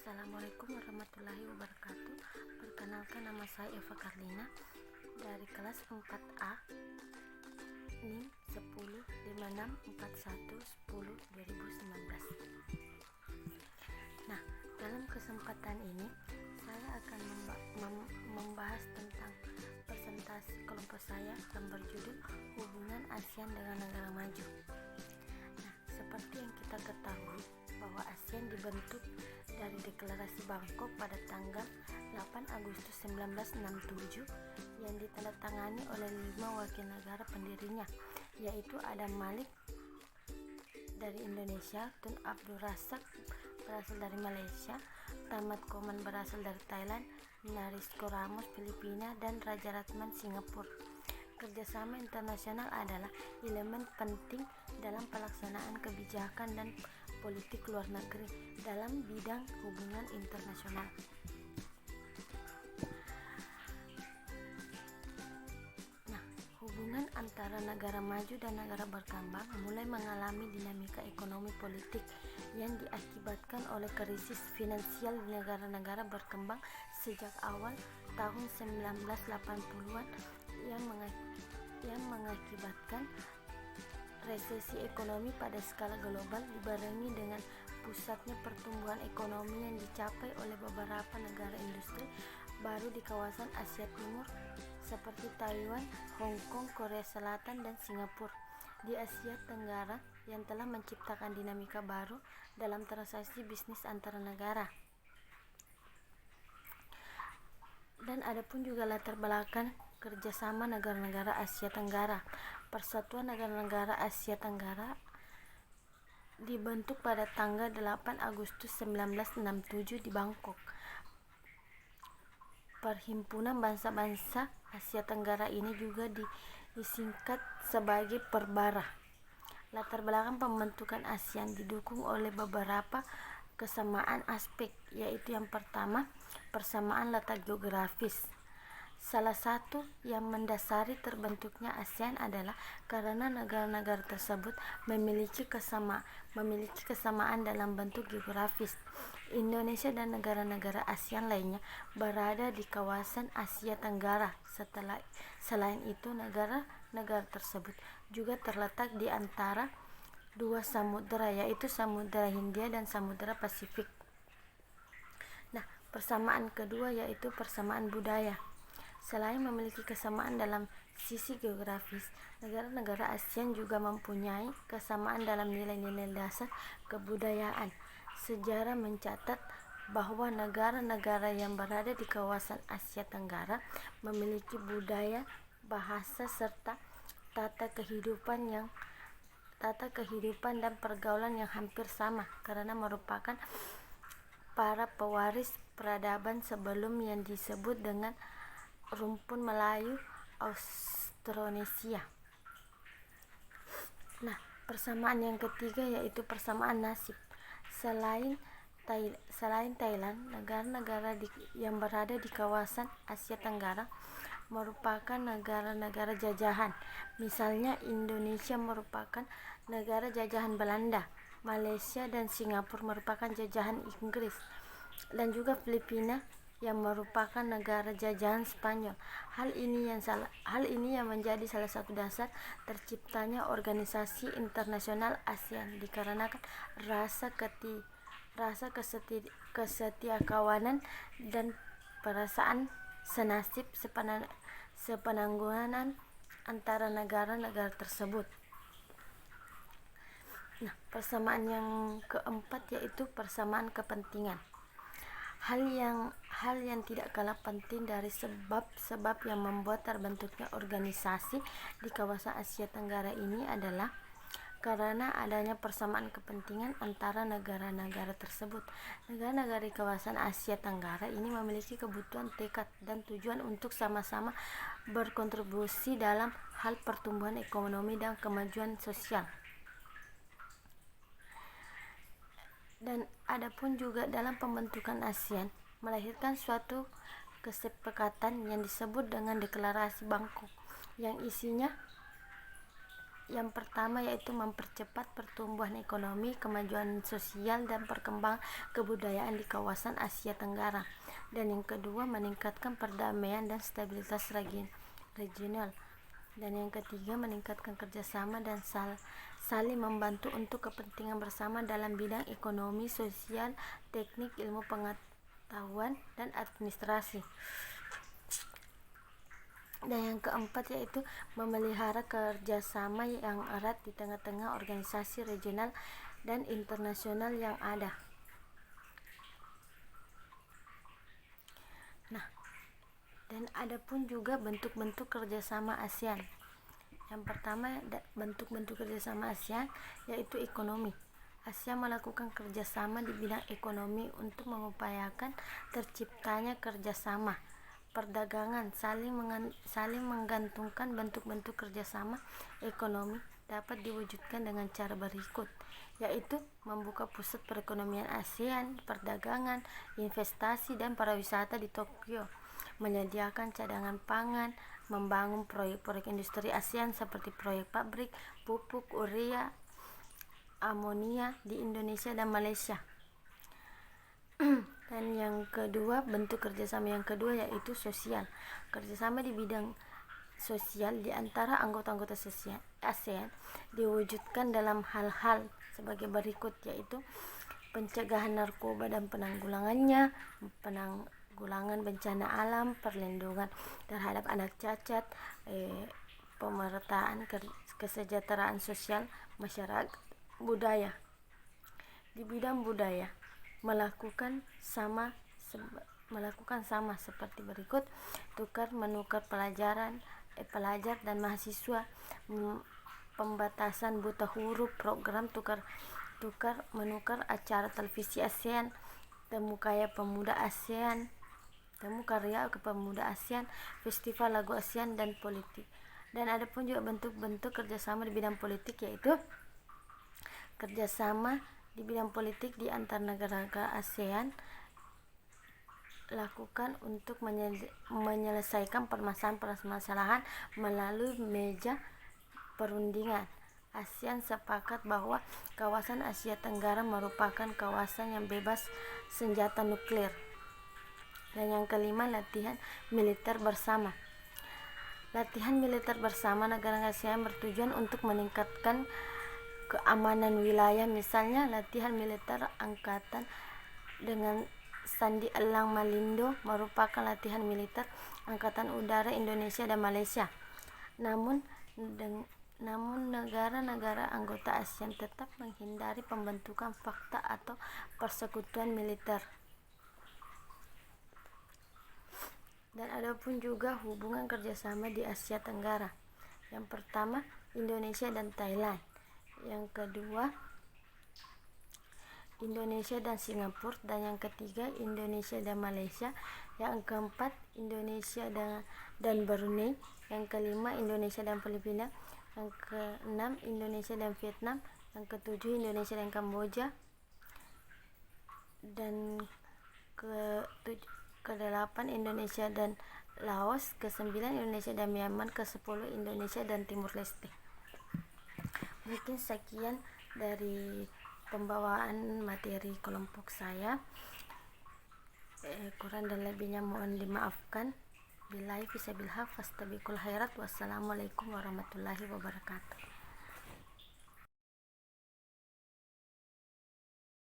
Assalamualaikum warahmatullahi wabarakatuh. Perkenalkan, nama saya Eva Karlina dari kelas 4A NIM 10564110 2019. Nah, dalam kesempatan ini saya akan membahas tentang presentasi kelompok saya yang berjudul Hubungan ASEAN dengan Negara Maju. Nah, seperti yang kita ketahui bahwa ASEAN dibentuk dari Deklarasi Bangkok pada tanggal 8 Agustus 1967 yang ditandatangani oleh 5 wakil negara pendirinya, yaitu Adam Malik dari Indonesia, Tun Abdul Razak berasal dari Malaysia, Tamat Koman berasal dari Thailand, Narisko Ramos Filipina, dan Raja Ratman Singapura. Kerjasama internasional adalah elemen penting dalam pelaksanaan kebijakan dan politik luar negeri dalam bidang hubungan internasional. Nah, hubungan antara negara maju dan negara berkembang mulai mengalami dinamika ekonomi politik yang diakibatkan oleh krisis finansial di negara-negara berkembang sejak awal tahun 1980-an yang mengakibatkan resesi ekonomi pada skala global dibarengi dengan pusatnya pertumbuhan ekonomi yang dicapai oleh beberapa negara industri baru di kawasan Asia Timur seperti Taiwan, Hong Kong, Korea Selatan, dan Singapura di Asia Tenggara yang telah menciptakan dinamika baru dalam transaksi bisnis antar negara. Dan ada pun juga latar belakang kerjasama negara-negara Asia Tenggara. Persatuan Negara-Negara Asia Tenggara dibentuk pada tanggal 8 Agustus 1967 di Bangkok. Perhimpunan bangsa-bangsa Asia Tenggara ini juga disingkat sebagai Perbara. Latar belakang pembentukan ASEAN didukung oleh beberapa kesamaan aspek, yaitu yang pertama, persamaan letak geografis. Salah satu yang mendasari terbentuknya ASEAN adalah karena negara-negara tersebut memiliki kesamaan dalam bentuk geografis. Indonesia dan negara-negara ASEAN lainnya berada di kawasan Asia Tenggara. Selain itu, negara-negara tersebut juga terletak di antara dua samudera, yaitu Samudra Hindia dan Samudra Pasifik. Nah, persamaan kedua yaitu persamaan budaya. Selain memiliki kesamaan dalam sisi geografis, negara-negara ASEAN juga mempunyai kesamaan dalam nilai-nilai dasar kebudayaan. Sejarah mencatat bahwa negara-negara yang berada di kawasan Asia Tenggara memiliki budaya, bahasa, serta tata kehidupan dan pergaulan yang hampir sama karena merupakan para pewaris peradaban sebelum yang disebut dengan rumpun Melayu Austronesia. Nah, persamaan yang ketiga yaitu persamaan nasib. Selain Thailand, negara-negara yang berada di kawasan Asia Tenggara merupakan negara-negara jajahan. Misalnya Indonesia merupakan negara jajahan Belanda, Malaysia dan Singapura merupakan jajahan Inggris, dan juga Filipina yang merupakan negara jajahan Spanyol. Hal ini yang menjadi salah satu dasar terciptanya organisasi internasional ASEAN dikarenakan rasa kesetiakawanan dan perasaan senasib sepenanggungan antara negara-negara tersebut. Nah, persamaan yang keempat yaitu persamaan kepentingan. Hal yang tidak kalah penting dari sebab-sebab yang membuat terbentuknya organisasi di kawasan Asia Tenggara ini adalah karena adanya persamaan kepentingan antara negara-negara tersebut. Negara-negara di kawasan Asia Tenggara ini memiliki kebutuhan, tekad, dan tujuan untuk sama-sama berkontribusi dalam hal pertumbuhan ekonomi dan kemajuan sosial. Dan adapun juga dalam pembentukan ASEAN melahirkan suatu kesepakatan yang disebut dengan Deklarasi Bangkok, yang isinya Yang pertama yaitu mempercepat pertumbuhan ekonomi, kemajuan sosial, dan perkembangan kebudayaan di kawasan Asia Tenggara. Dan yang kedua, meningkatkan perdamaian dan stabilitas regional. Dan yang ketiga, meningkatkan kerjasama dan saling membantu untuk kepentingan bersama dalam bidang ekonomi, sosial, teknik, ilmu pengetahuan, dan administrasi. Dan yang keempat yaitu memelihara kerjasama yang erat di tengah-tengah organisasi regional dan internasional yang ada. Nah, dan ada pun juga bentuk-bentuk kerjasama ASEAN. Yang pertama, bentuk-bentuk kerjasama ASEAN yaitu ekonomi. ASEAN melakukan kerjasama di bidang ekonomi untuk mengupayakan terciptanya kerjasama perdagangan. Saling menggantungkan. Bentuk-bentuk kerjasama ekonomi dapat diwujudkan dengan cara berikut, yaitu membuka pusat perekonomian ASEAN, perdagangan, investasi, dan pariwisata di Tokyo, menyediakan cadangan pangan, membangun proyek-proyek industri ASEAN seperti proyek pabrik pupuk urea amonia di Indonesia dan Malaysia. Dan yang kedua, bentuk kerjasama yang kedua yaitu sosial. Kerjasama di bidang sosial di antara anggota-anggota ASEAN diwujudkan dalam hal-hal sebagai berikut, yaitu pencegahan narkoba dan penanggulangannya, penanggulangan bencana alam, perlindungan terhadap anak cacat, pemerataan kesejahteraan sosial masyarakat, budaya. Di bidang budaya melakukan sama seperti berikut: tukar menukar pelajar dan mahasiswa, pembatasan buta huruf, program tukar menukar, acara televisi ASEAN, temu karya pemuda ASEAN, festival lagu ASEAN, dan politik. Dan ada pun juga bentuk-bentuk kerjasama di bidang politik, yaitu kerjasama di bidang politik di antar negara-negara ASEAN lakukan untuk menyelesaikan permasalahan melalui meja perundingan. ASEAN sepakat bahwa kawasan Asia Tenggara merupakan kawasan yang bebas senjata nuklir. Dan yang kelima, latihan militer bersama. Latihan militer bersama negara ASEAN bertujuan untuk meningkatkan keamanan wilayah. Misalnya, latihan militer angkatan dengan Sandi Elang Malindo merupakan latihan militer angkatan udara Indonesia dan Malaysia. Namun negara-negara anggota ASEAN tetap menghindari pembentukan fakta atau persekutuan militer. Dan ada pun juga hubungan kerjasama di Asia Tenggara. Yang pertama, Indonesia dan Thailand. Yang kedua, Indonesia dan Singapura. Dan yang ketiga, Indonesia dan Malaysia. Yang keempat, Indonesia dan Brunei. Yang kelima, Indonesia dan Filipina. Yang keenam, Indonesia dan Vietnam. Yang ketujuh, Indonesia dan Kamboja. Dan ke-8 Indonesia dan Laos. Ke-9 Indonesia dan Myanmar. Ke-10 Indonesia dan Timur Leste. Mungkin sekian dari pembawaan materi kelompok saya. Kurang dan lebihnya mohon dimaafkan. Billahi fisabilillah fastabiqul khairat. Wassalamualaikum warahmatullahi wabarakatuh.